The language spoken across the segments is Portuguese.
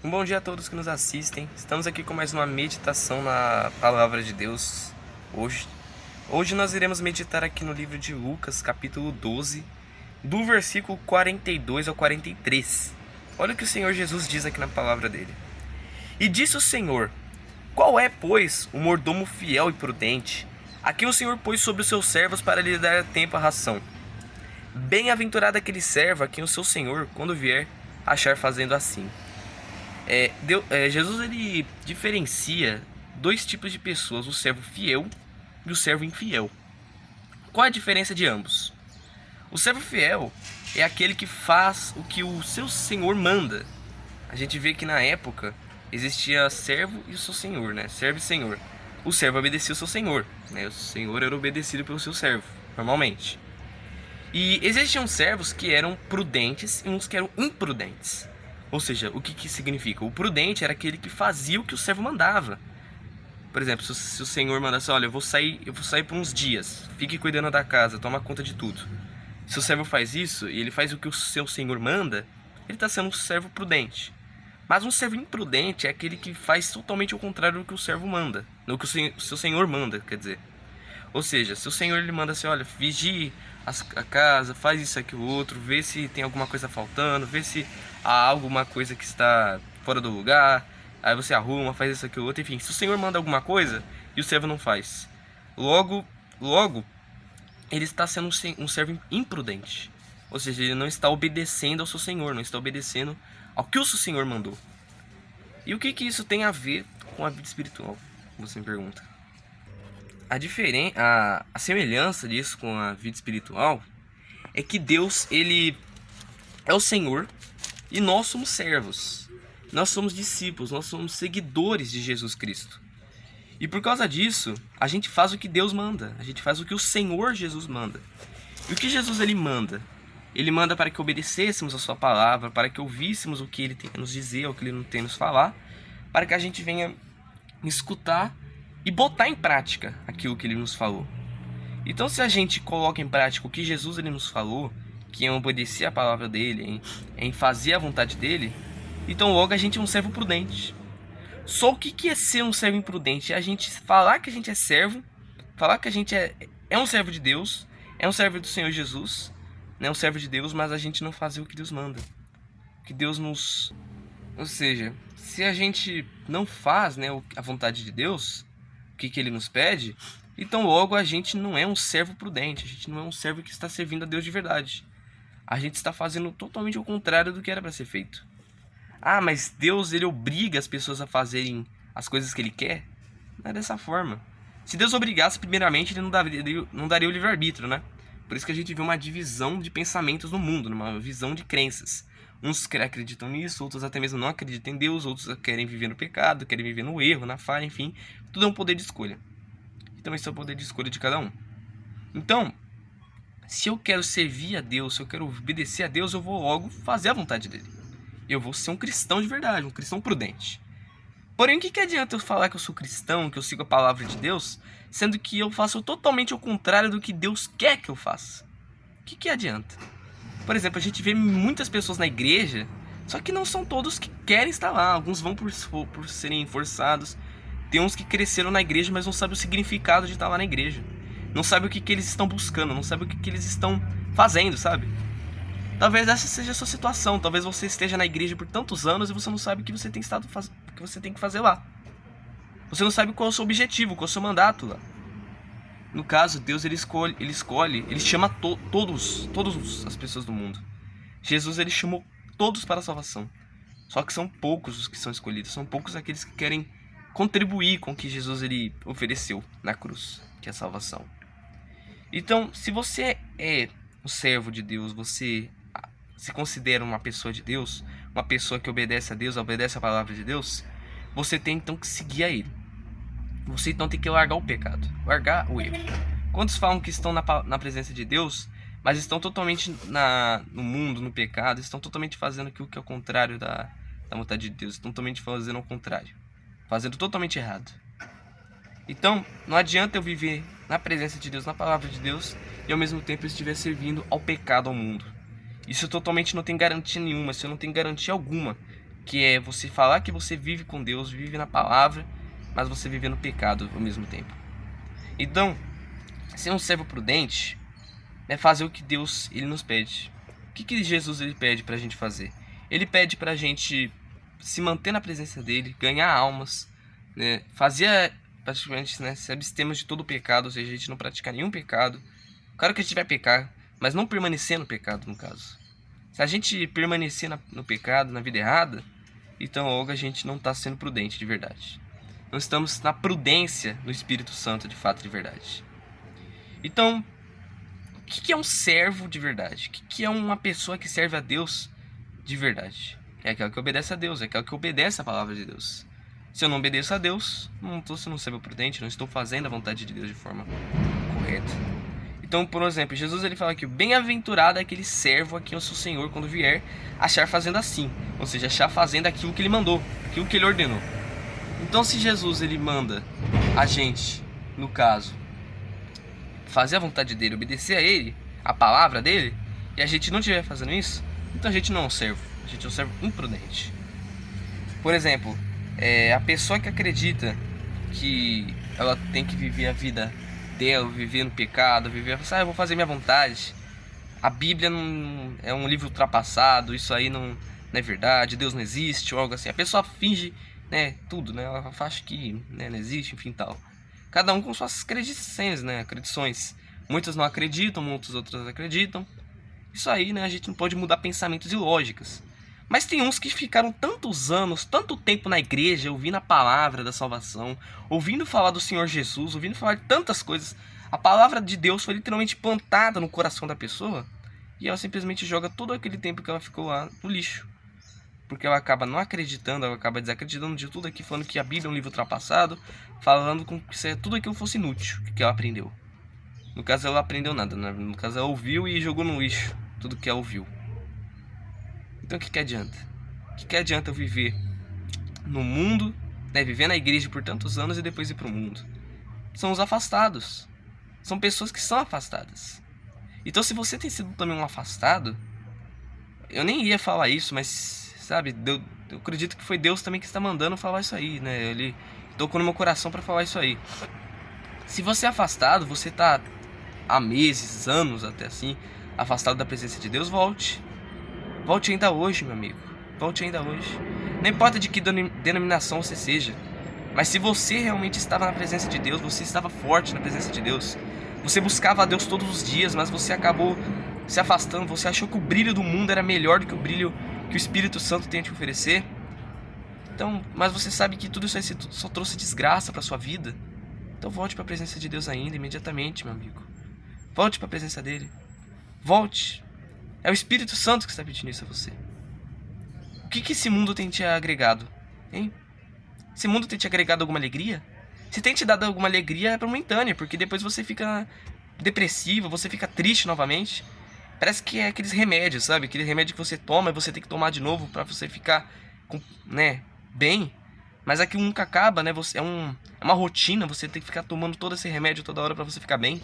Um bom dia a todos que nos assistem. Estamos aqui com mais uma meditação na Palavra de Deus hoje. Hoje nós iremos meditar aqui no livro de Lucas, capítulo 12, do versículo 42 ao 43. Olha o que o Senhor Jesus diz aqui na palavra dele. E disse o Senhor: Qual é, pois, o mordomo fiel e prudente, a quem o Senhor pôs sobre os seus servos para lhe dar a tempo a ração? Bem-aventurado aquele servo a quem o seu Senhor, quando vier, achar fazendo assim. Jesus ele diferencia dois tipos de pessoas, o servo fiel e o servo infiel. Qual a diferença de ambos? O servo fiel é aquele que faz o que o seu senhor manda. A gente vê que na época existia servo e o seu senhor, né? Servo e senhor. O servo obedecia o seu senhor, né? O senhor era obedecido pelo seu servo, normalmente. E existiam servos que eram prudentes e uns que eram imprudentes. Ou seja, o que significa? O prudente era aquele que fazia o que o servo mandava. Por exemplo, se o senhor mandasse, olha, eu vou sair por uns dias, fique cuidando da casa, toma conta de tudo. Se o servo faz isso e ele faz o que o seu senhor manda, ele está sendo um servo prudente. Mas um servo imprudente é aquele que faz totalmente o contrário do que o servo manda, do que o seu senhor manda, quer dizer. Ou seja, se o senhor ele manda assim, olha, vigie a casa, faz isso aqui o outro, vê se tem alguma coisa faltando, vê se há alguma coisa que está fora do lugar, aí você arruma, faz isso aqui o outro, enfim, se o senhor manda alguma coisa e o servo não faz, logo ele está sendo um servo imprudente. Ou seja, ele não está obedecendo ao seu senhor, não está obedecendo ao que o seu senhor mandou. E o que isso tem a ver com a vida espiritual? Você me pergunta. A semelhança disso com a vida espiritual é que Deus, ele é o Senhor e nós somos servos. Nós somos discípulos, nós somos seguidores de Jesus Cristo. E por causa disso, a gente faz o que Deus manda, a gente faz o que o Senhor Jesus manda. E o que Jesus ele manda? Ele manda para que obedecêssemos a sua palavra, para que ouvíssemos o que ele tem a nos dizer, o que ele tem a nos falar, para que a gente venha escutar e botar em prática aquilo que ele nos falou. Então, se a gente coloca em prática o que Jesus ele nos falou, que é obedecer a palavra dele, em fazer a vontade dele, então logo a gente é um servo prudente. Só o que é ser um servo imprudente? É a gente falar que a gente é servo, falar que a gente é um servo de Deus, é um servo do Senhor Jesus, né, um servo de Deus, mas a gente não fazer o que Deus manda. O que Deus nos... Ou seja, se a gente não faz, né, a vontade de Deus, o que ele nos pede, então logo a gente não é um servo prudente, a gente não é um servo que está servindo a Deus de verdade. A gente está fazendo totalmente o contrário do que era para ser feito. Ah, mas Deus ele obriga as pessoas a fazerem as coisas que ele quer? Não é dessa forma. Se Deus obrigasse, primeiramente, ele não daria o livre-arbítrio, né? Por isso que a gente vê uma divisão de pensamentos no mundo, uma visão de crenças. Uns acreditam nisso, outros até mesmo não acreditam em Deus, outros querem viver no pecado, querem viver no erro, na falha, enfim. Tudo é um poder de escolha. Então esse é o poder de escolha de cada um. Então, se eu quero servir a Deus, se eu quero obedecer a Deus, eu vou logo fazer a vontade dele. Eu vou ser um cristão de verdade, um cristão prudente. Porém, o que adianta eu falar que eu sou cristão, que eu sigo a palavra de Deus, sendo que eu faço totalmente o contrário do que Deus quer que eu faça? O que adianta? Por exemplo, a gente vê muitas pessoas na igreja, só que não são todos que querem estar lá. Alguns vão por serem forçados. Tem uns que cresceram na igreja, mas não sabem o significado de estar lá na igreja. Não sabem o que eles estão buscando, não sabem o que eles estão fazendo, sabe? Talvez essa seja a sua situação. Talvez você esteja na igreja por tantos anos e você não sabe o que você tem que fazer lá. Você não sabe qual é o seu objetivo, qual é o seu mandato lá. No caso, Deus ele chama todas as pessoas do mundo. Jesus ele chamou todos para a salvação. Só que são poucos os que são escolhidos, são poucos aqueles que querem contribuir com o que Jesus ele ofereceu na cruz, que é a salvação. Então, se você é um servo de Deus, você se considera uma pessoa de Deus, uma pessoa que obedece a Deus, obedece a palavra de Deus, você tem então que seguir a Ele. Você então tem que largar o pecado, largar o erro. Quantos falam que estão na presença de Deus, mas estão totalmente no mundo, no pecado, estão totalmente fazendo aquilo que é o contrário da vontade de Deus, estão totalmente fazendo o contrário, fazendo totalmente errado. Então, não adianta eu viver na presença de Deus, na palavra de Deus, e ao mesmo tempo eu estiver servindo ao pecado, ao mundo. Isso totalmente não tem garantia nenhuma, isso não tem garantia alguma que é você falar que você vive com Deus, vive na palavra, mas você vive no pecado ao mesmo tempo. Então, ser um servo prudente é fazer o que Deus ele nos pede. O que Jesus ele pede pra gente fazer? Ele pede pra gente se manter na presença dele, ganhar almas, né? Fazer praticamente, né, se abstermos de todo o pecado, ou seja, a gente não praticar nenhum pecado. Claro que a gente vai pecar, mas não permanecer no pecado, no caso. Se a gente permanecer no pecado, na vida errada, então logo a gente não está sendo prudente de verdade. Não estamos na prudência do Espírito Santo de fato, de verdade. Então, o que é um servo de verdade? O que é uma pessoa que serve a Deus de verdade? É aquela que obedece a Deus, é aquela que obedece a palavra de Deus. Se eu não obedeço a Deus, não estou sendo um servo prudente, não estou fazendo a vontade de Deus de forma correta. Então, por exemplo, Jesus ele fala que o bem-aventurado é aquele servo a quem o seu Senhor, quando vier, achar fazendo assim. Ou seja, achar fazendo aquilo que ele mandou, aquilo que ele ordenou. Então, se Jesus ele manda a gente, no caso, fazer a vontade dele, obedecer a ele, a palavra dele, e a gente não estiver fazendo isso, então a gente não é um servo, a gente é um servo imprudente. Por exemplo, a pessoa que acredita que ela tem que viver a vida dela, viver no pecado, viver, eu vou fazer minha vontade. A Bíblia não é um livro ultrapassado, isso aí não é verdade, Deus não existe, ou algo assim. A pessoa finge, né, tudo, né? Ela acha que, né, não existe, enfim, tal. Cada um com suas acredições, né, acredições. Muitos não acreditam, muitos outros acreditam. Isso aí, né, a gente não pode mudar pensamentos e lógicas. Mas tem uns que ficaram tantos anos, tanto tempo na igreja, ouvindo a palavra da salvação, ouvindo falar do Senhor Jesus, ouvindo falar de tantas coisas. A palavra de Deus foi literalmente plantada no coração da pessoa e ela simplesmente joga todo aquele tempo que ela ficou lá no lixo. Porque ela acaba não acreditando, ela acaba desacreditando de tudo aqui, falando que a Bíblia é um livro ultrapassado, falando com que tudo aquilo fosse inútil, que ela aprendeu. No caso, ela aprendeu nada, né? No caso, ela ouviu e jogou no lixo tudo que ela ouviu. Então o que adianta? O que adianta eu viver no mundo, né, viver na igreja por tantos anos e depois ir pro mundo? São os afastados. São pessoas que são afastadas. Então se você tem sido também um afastado, eu nem ia falar isso, mas sabe, eu acredito que foi Deus também que está mandando falar isso aí, né? Ele tocou no meu coração para falar isso aí. Se você é afastado, você tá há meses, anos até assim, afastado da presença de Deus, volte. Volte ainda hoje, meu amigo. Volte ainda hoje. Não importa de que denominação você seja, mas se você realmente estava na presença de Deus, você estava forte na presença de Deus, você buscava a Deus todos os dias, mas você acabou se afastando, você achou que o brilho do mundo era melhor do que o brilho que o Espírito Santo tem a te oferecer. Então, mas você sabe que tudo isso aí só trouxe desgraça para sua vida. Então volte para a presença de Deus ainda, imediatamente, meu amigo. Volte para a presença dele. Volte. É o Espírito Santo que está pedindo isso a você. O que esse mundo tem te agregado? Hein? Esse mundo tem te agregado alguma alegria? Se tem te dado alguma alegria, é momentânea, porque depois você fica depressivo, você fica triste novamente. Parece que é aqueles remédios, sabe? Aquele remédio que você toma e você tem que tomar de novo pra você ficar, né, bem. Mas aquilo nunca acaba, né? É uma rotina, você tem que ficar tomando todo esse remédio toda hora pra você ficar bem.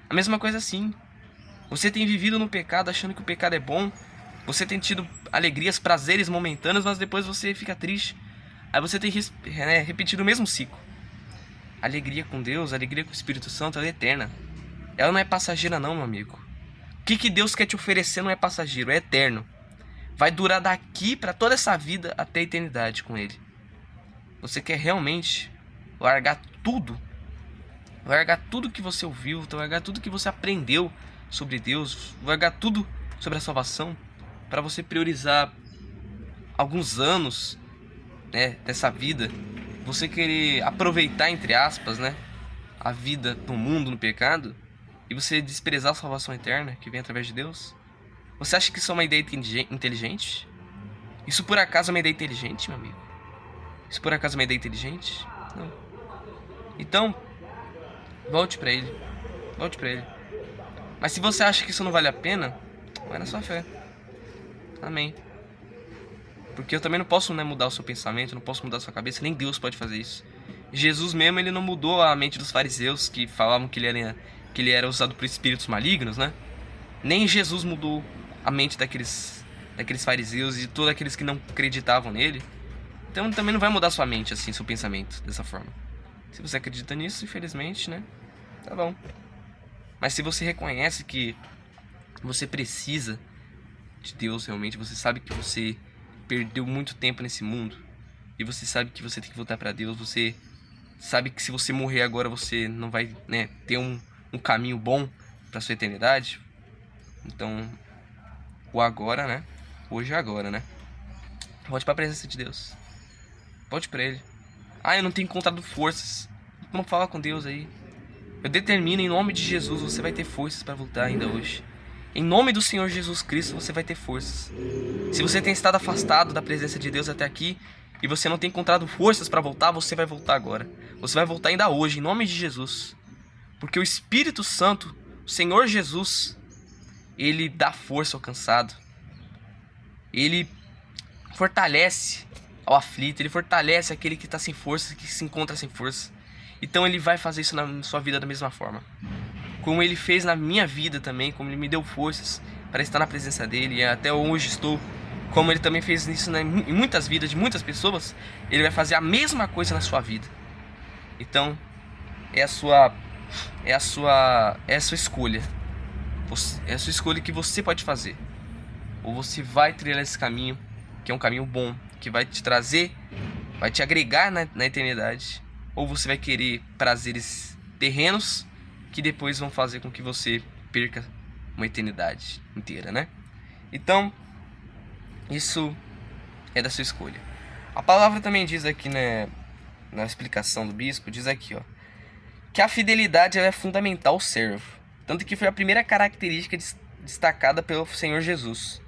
A mesma coisa assim. Você tem vivido no pecado achando que o pecado é bom. Você tem tido alegrias, prazeres momentâneos, mas depois você fica triste. Aí você tem repetido o mesmo ciclo. A alegria com Deus, a alegria com o Espírito Santo, ela é eterna. Ela não é passageira não, meu amigo. O que Deus quer te oferecer não é passageiro, é eterno. Vai durar daqui para toda essa vida até a eternidade com Ele. Você quer realmente largar tudo? Largar tudo que você ouviu, largar tudo que você aprendeu sobre Deus, largar tudo sobre a salvação, para você priorizar alguns anos, né, dessa vida, você querer aproveitar, entre aspas, né, a vida no mundo, no pecado, e você desprezar a salvação eterna que vem através de Deus? Você acha que isso é uma ideia inteligente? Isso por acaso é uma ideia inteligente, meu amigo? Isso por acaso é uma ideia inteligente? Não. Então, volte pra Ele. Volte pra Ele. Mas se você acha que isso não vale a pena, vai na sua fé. Amém. Porque eu também não posso, né, mudar o seu pensamento, não posso mudar a sua cabeça, nem Deus pode fazer isso. Jesus mesmo, ele não mudou a mente dos fariseus que falavam que ele era usado por espíritos malignos, né? Nem Jesus mudou a mente daqueles daqueles fariseus e de todos aqueles que não acreditavam nele. Então também não vai mudar sua mente, assim, seu pensamento, dessa forma. Se você acredita nisso, infelizmente, né? Tá bom. Mas se você reconhece que você precisa de Deus realmente, você sabe que você perdeu muito tempo nesse mundo, e você sabe que você tem que voltar pra Deus, você sabe que se você morrer agora, você não vai, né, ter um caminho bom pra sua eternidade. Então, o agora, né? Hoje é agora, né? Volte pra presença de Deus. Volte pra Ele. Ah, eu não tenho encontrado forças. Vamos falar com Deus aí. Eu determino em nome de Jesus, você vai ter forças para voltar ainda hoje. Em nome do Senhor Jesus Cristo, você vai ter forças. Se você tem estado afastado da presença de Deus até aqui e você não tem encontrado forças para voltar, você vai voltar agora. Você vai voltar ainda hoje, em nome de Jesus. Porque o Espírito Santo, o Senhor Jesus, Ele dá força ao cansado. Ele fortalece ao aflito, Ele fortalece aquele que está sem força, que se encontra sem força. Então Ele vai fazer isso na sua vida da mesma forma. Como Ele fez na minha vida também, como Ele me deu forças para estar na presença dEle, e até hoje estou. Como Ele também fez isso em muitas vidas de muitas pessoas, Ele vai fazer a mesma coisa na sua vida. Então, é a sua escolha. É a sua escolha que você pode fazer. Ou você vai trilhar esse caminho, que é um caminho bom, que vai te trazer, vai te agregar na eternidade. Ou você vai querer prazeres terrenos que depois vão fazer com que você perca uma eternidade inteira, né? Então, isso é da sua escolha. A palavra também diz aqui, né, na explicação do bispo, diz aqui, ó, que a fidelidade ela é fundamental ao servo. Tanto que foi a primeira característica destacada pelo Senhor Jesus.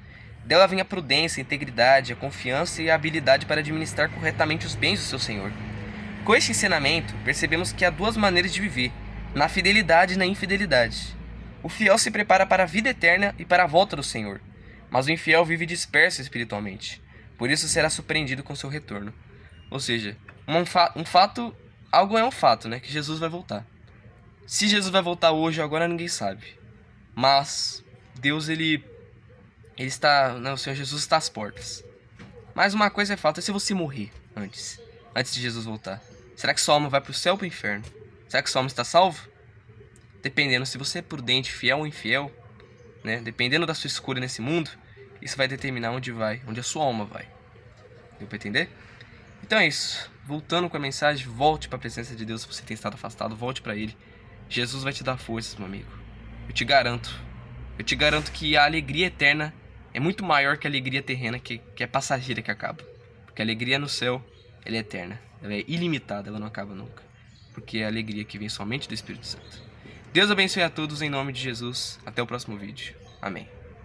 Dela vem a prudência, a integridade, a confiança e a habilidade para administrar corretamente os bens do seu Senhor. Com este ensinamento, percebemos que há duas maneiras de viver, na fidelidade e na infidelidade. O fiel se prepara para a vida eterna e para a volta do Senhor, mas o infiel vive disperso espiritualmente, por isso será surpreendido com seu retorno. Ou seja, algo é um fato, né, que Jesus vai voltar. Se Jesus vai voltar hoje ou agora, ninguém sabe. Mas Deus, ele está, né, o Senhor Jesus está às portas. Mas uma coisa é fato, é se você morrer antes de Jesus voltar. Será que sua alma vai para o céu ou para o inferno? Será que sua alma está salva? Dependendo, se você é prudente, fiel ou infiel, né? Dependendo da sua escolha nesse mundo, isso vai determinar onde a sua alma vai. Deu para entender? Então é isso. Voltando com a mensagem, volte para a presença de Deus se você tem estado afastado, volte para Ele. Jesus vai te dar forças, meu amigo. Eu te garanto que a alegria eterna é muito maior que a alegria terrena, que é passageira, que acaba. Porque a alegria no céu, ela é eterna, ela é ilimitada, ela não acaba nunca. Porque é a alegria que vem somente do Espírito Santo. Deus abençoe a todos em nome de Jesus. Até o próximo vídeo. Amém.